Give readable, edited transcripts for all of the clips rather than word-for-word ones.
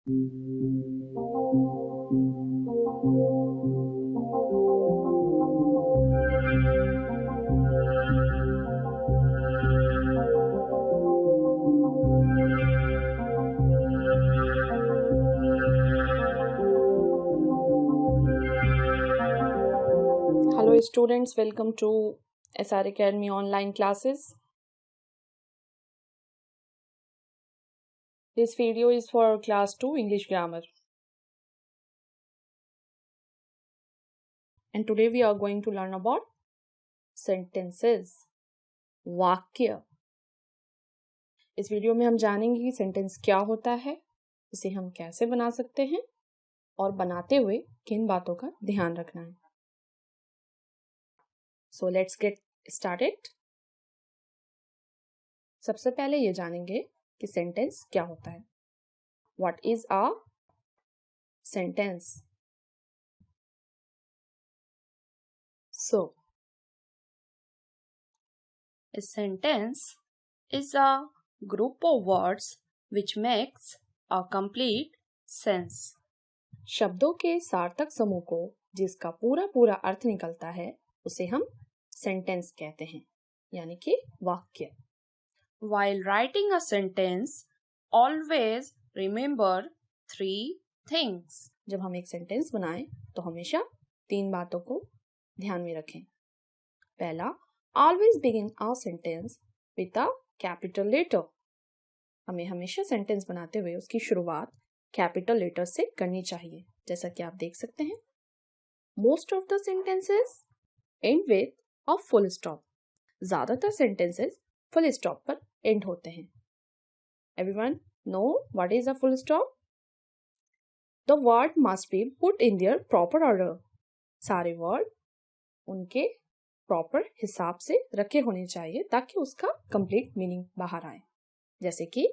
Hello students, welcome to SR Academy online classes. This video is for class 2 English grammar. And today we are going to learn about sentences. वाक्य. इस video में हम जानेंगे कि sentence क्या होता है, इसे हम कैसे बना सकते हैं और बनाते हुए किन बातों का ध्यान रखना है. So let's get started. सबसे पहले ये जानेंगे कि सेंटेंस क्या होता है. What is a sentence? So, a sentence is a group of words which makes a complete sense. शब्दों के सार्थक समूह को जिसका पूरा अर्थ निकलता है उसे हम सेंटेंस कहते हैं, यानी कि वाक्य. While writing a sentence, always remember 3 things. जब हम एक सेंटेंस बनाएं तो हमेशा 3 बातों को ध्यान में रखें. पहला, always begin our sentence with a capital letter. हमें हमेशा सेंटेंस बनाते हुए उसकी शुरुआत कैपिटल लेटर से करनी चाहिए, जैसा कि आप देख सकते हैं. Most of the sentences end with a full stop. ज्यादातर sentences full stop पर end होते हैं. Everyone know what is a full stop? The word must be put in their proper order. सारे वर्ड उनके प्रॉपर हिसाब से रखे होने चाहिए ताकि उसका कंप्लीट मीनिंग बाहर आए. जैसे कि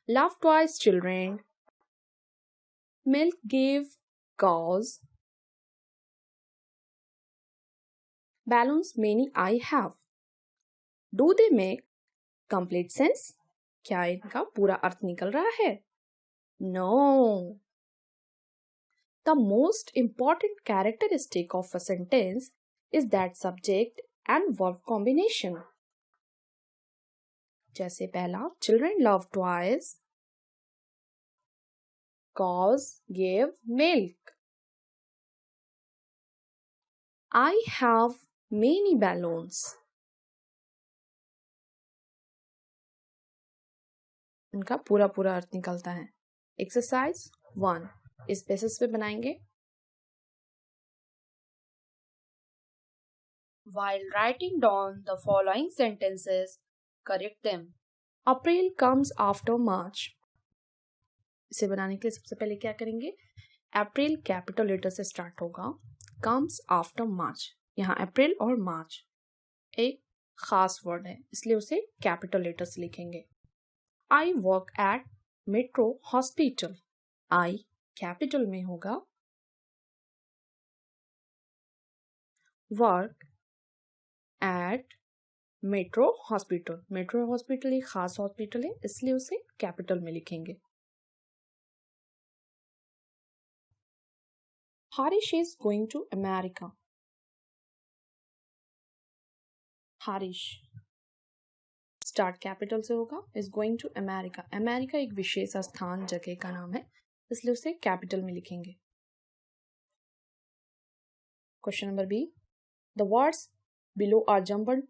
laugh twice children, milk give cows, balloons many I have. Do they make complete sense? क्या इनका पूरा अर्थ निकल रहा है? No. The most important characteristic of a sentence is that subject and verb combination. जैसे पहला, children love toys, cows give milk, I have many balloons. उनका पूरा अर्थ निकलता है. एक्सरसाइज 1 इस बेसिस पे बनाएंगे. While writing down the following sentences, correct them. April comes after March. इसे बनाने के लिए सबसे पहले क्या करेंगे? अप्रैल कैपिटल लेटर से स्टार्ट होगा. Comes after March. यहाँ अप्रैल और मार्च एक खास वर्ड है, इसलिए उसे कैपिटल लेटर से लिखेंगे. I work at metro hospital. I capital में होगा. Work at metro hospital. Metro hospital एक खास हॉस्पिटल है, इसलिए उसे कैपिटल में लिखेंगे. Harish is going to America. Harish start capital से होगा. is going to America. America एक विशेष स्थान जगह का नाम है, इसलिए उसे कैपिटल में लिखेंगे. Question number B. The words below are jumbled.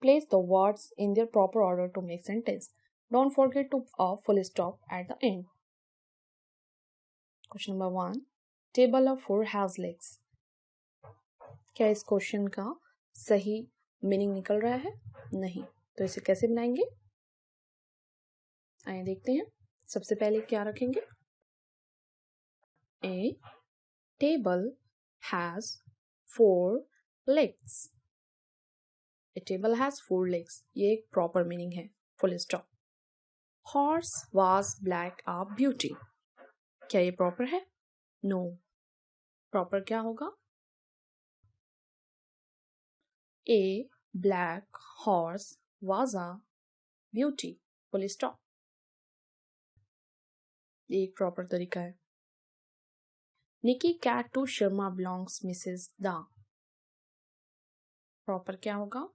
Place the words in their proper order to make sentence. Don't forget to full stop at the end. Question number 1. Table of 4 has legs. क्या इस question का सही meaning निकल रहा है? नहीं. तो इसे कैसे बनाएंगे? आइए देखते हैं. सबसे पहले क्या रखेंगे? A table has 4 legs. A table has 4 legs. ये एक प्रॉपर मीनिंग है. Full stop. Horse was black a beauty. क्या ये प्रॉपर है? No. प्रॉपर क्या होगा? A black horse was a beauty. Full stop. ये एक प्रॉपर तरीका है। Nikki cat to Sharma belongs Mrs the, proper क्या होगा?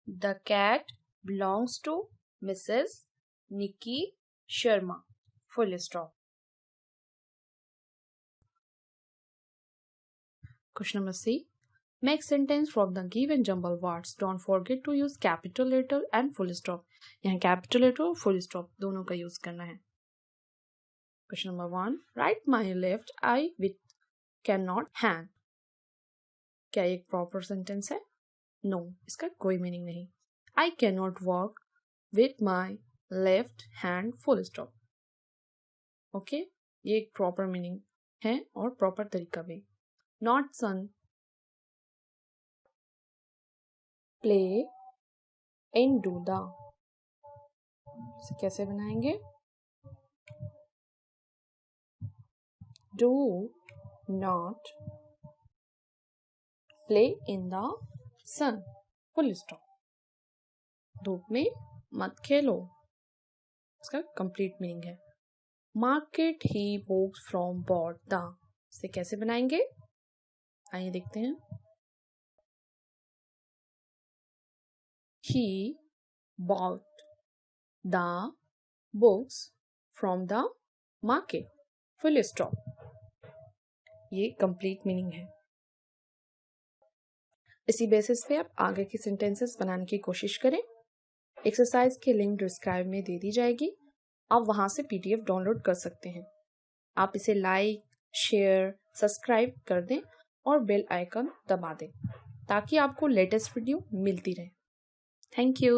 The cat belongs to Mrs Nikki Sharma, full stop. Question number C, make sentence from the given jumble words. Don't forget to use capital letter and full stop. यहाँ capital letter और full stop दोनों का use करना है। Question number 1, right my left I with can not hand. क्या एक proper sentence है? No, इसका कोई मीनिंग नहीं। I can not walk with my left hand, full stop. Okay, ये एक प्रॉपर मीनिंग है और प्रॉपर तरीका भी। Not sun play in do the, कैसे बनाएंगे? Do not play in the sun, full stop. धूप में मत खेलो, इसका कंप्लीट मीनिंग है। Market he walked from boat the, से कैसे बनाएंगे? आइए देखते हैं। He bought the books from the market, full stop। ये कंप्लीट मीनिंग है। इसी बेसिस पे आप आगे की सेंटेंसेस बनाने की कोशिश करें। एक्सरसाइज की लिंक डिस्क्राइब में दे दी जाएगी, आप वहां से PDF डाउनलोड कर सकते हैं। आप इसे लाइक, शेयर, सब्सक्राइब कर दें और बेल आइकन दबा दें ताकि आपको लेटेस्ट वीडियो मिलती रहे। Thank you.